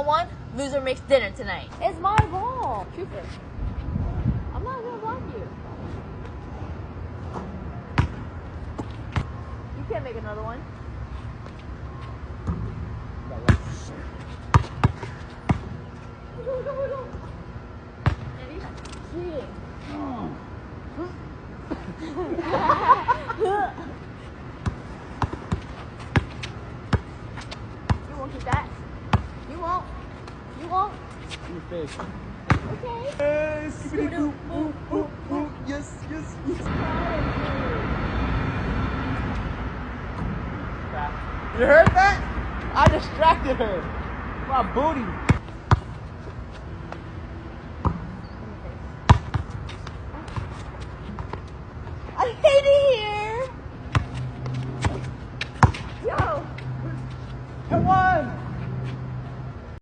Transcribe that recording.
one, loser makes dinner tonight. It's my ball. Trooper. I'm not gonna block you. You can't make another one. Cheating. You won't get that. You won't. You won't. In your face. Okay. Yes. Boop, boop, boop, boop. Yes, yes, yes. You heard that? I distracted her. My booty.